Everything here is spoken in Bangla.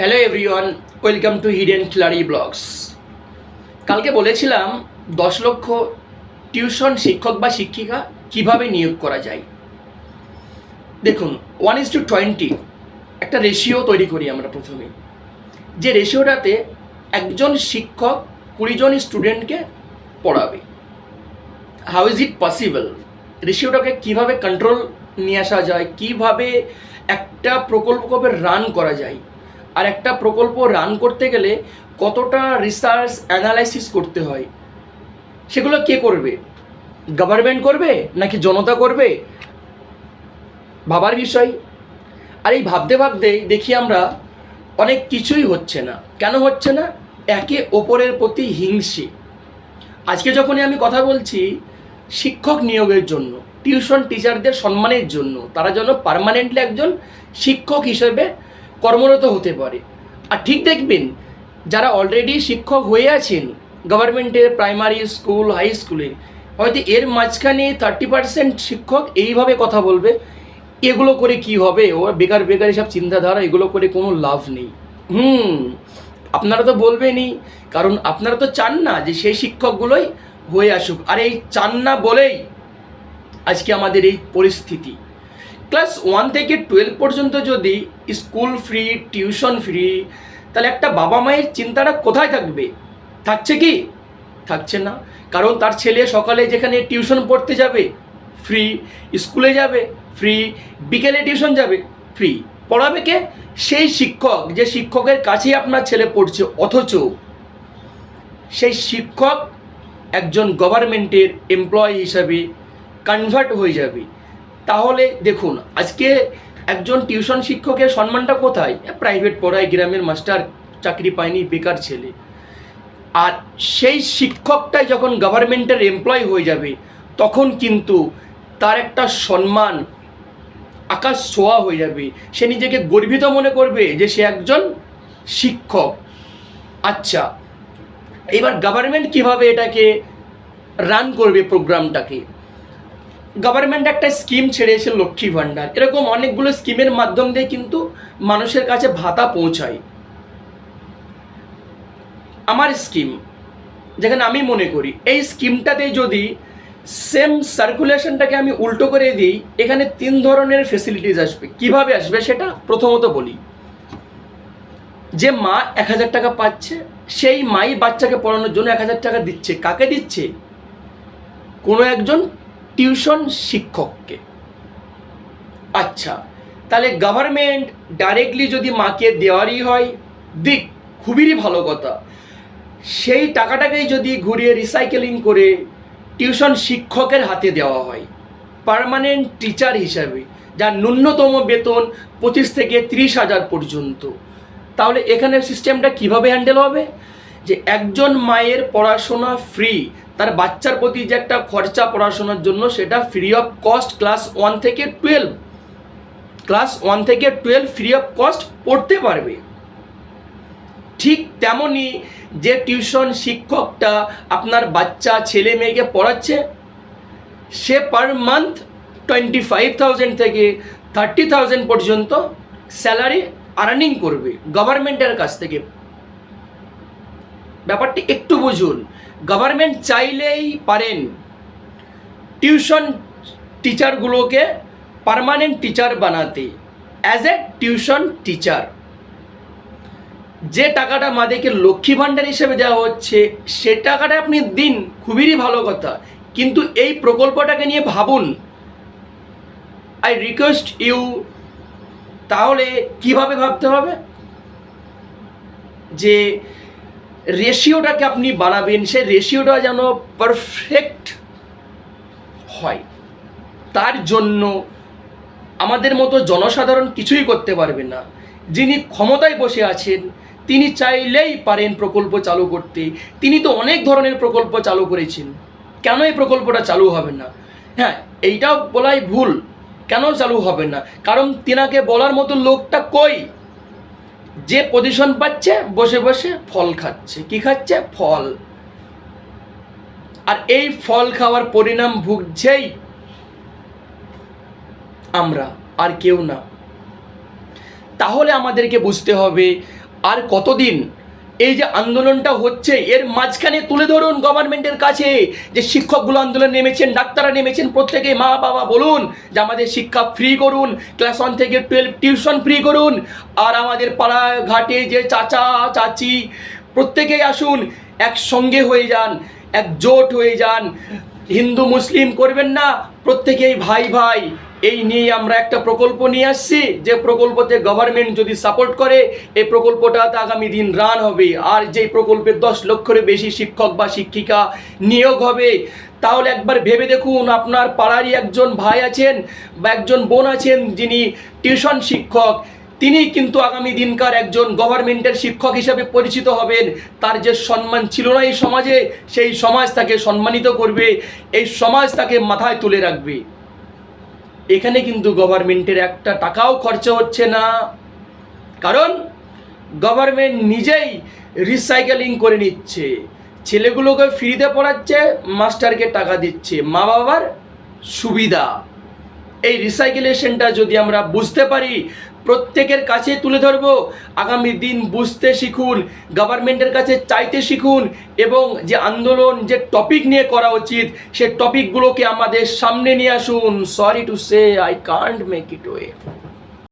Hello everyone, welcome to Hidden Khiladi Blogs. কালকে বলেছিলাম 10 লক্ষ টিউশন শিক্ষক বা শিক্ষিকা কিভাবে নিয়োগ করা যায়। দেখুন, 1:20 একটা রেশিও তৈরি করি আমরা প্রথমে, যে রেশিওটাতে একজন শিক্ষক 20 জন স্টুডেন্টকে পড়াবে। How is it possible? রেশিওটাকে কীভাবে কন্ট্রোল নিয়ে আসা যায়, কীভাবে একটা প্রকল্পকে রান করা যায়, আর একটা প্রকল্প রান করতে গেলে কতটা রিসার্চ অ্যানালাইসিস করতে হয়, সেগুলো কে করবে? গভর্নমেন্ট করবে নাকি জনতা করবে? ভাবার বিষয়। আর এই ভাবতে ভাবতেই দেখি আমরা অনেক কিছুই হচ্ছে না। কেন হচ্ছে না? একে অপরের প্রতি হিংসে। আজকে যখনই আমি কথা বলছি শিক্ষক নিয়োগের জন্য, টিউশন টিচারদের সম্মানের জন্য, তারা যেন পার্মানেন্টলি একজন শিক্ষক হিসেবে কর্মরত হতে পারে। আর ঠিক দেখবেন, যারা অলরেডি শিক্ষক হয়ে আছেন গভর্নমেন্টের প্রাইমারি স্কুল, হাই স্কুলে, হয়তো এর মাঝখানে 30% শিক্ষক এইভাবে কথা বলবে, এগুলো করে কি হবে, ও বেকার বেকার এসব চিন্তাধারা, এগুলো করে কোনো লাভ নেই। আপনারা তো বলবেনই, কারণ আপনারা তো চান না যে সেই শিক্ষকগুলোই হয়ে আসুক। আর এই চান না বলেই আজকে আমাদের এই পরিস্থিতি। ক্লাস 1 থেকে 12 পর্যন্ত যদি স্কুল ফ্রি, টিউশন ফ্রি, তাহলে একটা বাবা মায়ের চিন্তাটা কোথায় থাকবে? থাকছে কি? থাকছে না। কারণ তার ছেলে সকালে যেখানে টিউশন পড়তে যাবে ফ্রি, স্কুলে যাবে ফ্রি, বিকেলে টিউশন যাবে ফ্রি। পড়াবে কে? সেই শিক্ষক, যে শিক্ষকের কাছেই আপনার ছেলে পড়ছে, অথচ সেই শিক্ষক একজন গভর্নমেন্টের এমপ্লয়ি হিসাবে কনভার্ট হয়ে যাবে। তাহলে দেখুন, আজকে একজন টিউশন শিক্ষকের সম্মানটা কোথায়? প্রাইভেট পড়ায়, গ্রামের মাস্টার, চাকরি পায়নি, বেকার ছেলে। আর সেই শিক্ষকটাই যখন গভর্নমেন্টের এমপ্লয়ি হয়ে যাবে, তখন কিন্তু তার একটা সম্মান আকাশ ছোঁয়া হয়ে যাবে। সে নিজেকে গর্বিত মনে করবে যে সে একজন শিক্ষক। আচ্ছা, এবার গভর্নমেন্ট কিভাবে এটাকে রান করবে প্রোগ্রামটাকে? গভর্নমেন্ট একটা স্কিম ছেড়েছে, লক্ষ্মী ভাণ্ডার। এরকম অনেকগুলো স্কিমের মাধ্যম দিয়ে কিন্তু মানুষের কাছে ভাতা পৌঁছায়। আমার স্কিম, যেখানে আমি মনে করি এই স্কিমটাতে যদি সেম সার্কুলেশনটাকে আমি উল্টো করে দিই, এখানে 3 ধরনের ফেসিলিটিস আসবে। কিভাবে আসবে সেটা প্রথমত বলি। যে মা 1000 টাকা পাচ্ছে, সেই মাই বাচ্চাকে পড়ানোর জন্য 1000 টাকা দিচ্ছে। কাকে দিচ্ছে? কোনো একজন টিউশন শিক্ষককে। আচ্ছা, তাহলে গভর্নমেন্ট ডাইরেক্টলি যদি মাকে দেওয়ারই হয়, দিক, খুবই ভালো কথা। সেই টাকাটাকেই যদি ঘুরিয়ে রিসাইকেলিং করে টিউশন শিক্ষকের হাতে দেওয়া হয় পার্মানেন্ট টিচার হিসাবে, যার ন্যূনতম বেতন 25 থেকে 30,000 পর্যন্ত, তাহলে এখানে সিস্টেমটা কিভাবে হ্যান্ডেল হবে? যে একজন মায়ের পড়াশোনা ফ্রি, তার বাচ্চার প্রতি যে একটা খরচা পড়াশোনার জন্য, সেটা ফ্রি অফ কস্ট ক্লাস 1 থেকে 12 ফ্রি অফ কস্ট পড়তে পারবে। ঠিক তেমনই যে টিউশন শিক্ষকটা আপনার বাচ্চা ছেলে মেয়েকে পড়াচ্ছে, সে পার মান্থ 25,000 থেকে 30,000 পর্যন্ত স্যালারি আর্নিং করবে গভর্নমেন্টের কাছ থেকে। ব্যাপারটি একটু বুঝুন। গভর্নমেন্ট চাইলেই পারেন টিউশন টিচারগুলোকে পার্মানেন্ট টিচার বানাতে, অ্যাজ এ টিউশন টিচার। যে টাকাটা মাদেরকে লক্ষ্মী ভাণ্ডার হিসেবে দেওয়া হচ্ছে, সে টাকাটা আপনি দিন, খুবই ভালো কথা, কিন্তু এই প্রকল্পটাকে নিয়ে ভাবুন। I request you. তাহলে কিভাবে ভাবতে হবে? যে রেশিওটাকে আপনি বানাবেন, সেই রেশিওটা যেন পারফেক্ট হয়। তার জন্য আমাদের মতো জনসাধারণ কিছুই করতে পারবে না। যিনি ক্ষমতায় বসে আছেন তিনি চাইলেই পারেন প্রকল্প চালু করতে। তিনি তো অনেক ধরনের প্রকল্প চালু করেছেন। কেন এই প্রকল্পটা চালু হবে না? হ্যাঁ, এইটাও বলাই ভুল। কেন চালু হবে না? কারণ তিনাকে বলার মতো লোকটা কই? যে পজিশন পাচ্ছে বসে বসে ফল খাচ্ছে। কি খাচ্ছে? ফল। আর এই ফল খাওয়ার পরিণাম ভুগছেই আমরা, আর কেউ না। তাহলে আমাদেরকে বুঝতে হবে আর কতদিন এই যে আন্দোলনটা হচ্ছে এর মাঝখানে তুলে ধরুন গভর্নমেন্টের কাছে যে শিক্ষকগুলো আন্দোলন নেমেছেন, ডাক্তাররা নেমেছেন, প্রত্যেকে মা বাবা বলুন যে আমাদের শিক্ষা ফ্রি করুন, ক্লাস 1 থেকে 12 টিউশন ফ্রি করুন। আর আমাদের পাড়া ঘাটে যে চাচা চাচি প্রত্যেকেই আসুন, একসঙ্গে হয়ে যান, একজোট হয়ে যান, হিন্দু মুসলিম করবেন না, প্রত্যেকেই ভাই ভাই। এই নিয়ে আমরা একটা প্রকল্প নিয়ে আসছি, যে প্রকল্পতে গভর্নমেন্ট যদি সাপোর্ট করে এই প্রকল্পটাতে আগামী দিন রান হবে। আর যেই প্রকল্পে 10 লক্ষের বেশি শিক্ষক বা শিক্ষিকা নিয়োগ হবে, তাহলে একবার ভেবে দেখুন, আপনার পাড়ারই একজন ভাই আছেন বা একজন বোন আছেন যিনি টিউশন শিক্ষক, তিনি কিন্তু আগামী দিনকার একজন গভর্নমেন্টের শিক্ষক হিসেবে পরিচিত হবেন। তার যে সম্মান ছিল না এই সমাজে, সেই সমাজ তাকে সম্মানিত করবে, এই সমাজ তাকে মাথায় তুলে রাখবে। এখানে কিন্তু গভর্নমেন্টের একটা টাকাও খরচা হচ্ছে না, কারণ গভর্নমেন্ট নিজেই রিসাইকেলিং করে নিচ্ছে, ছেলেগুলোকে ফ্রিতে পড়াচ্ছে, মাস্টারকে টাকা দিচ্ছে, মা বাবার সুবিধা। এই রিসাইকেলেশনটা যদি আমরা বুঝতে পারি, প্রত্যেকের কাছে তুলে ধরবো, আগামী দিন বুঝতে শিখুন, গভর্নমেন্টের কাছে চাইতে শিখুন, এবং যে আন্দোলন যে টপিক নিয়ে করা উচিত সে টপিকগুলোকে আমাদের সামনে নিয়ে আসুন। Sorry to say I can't make it way.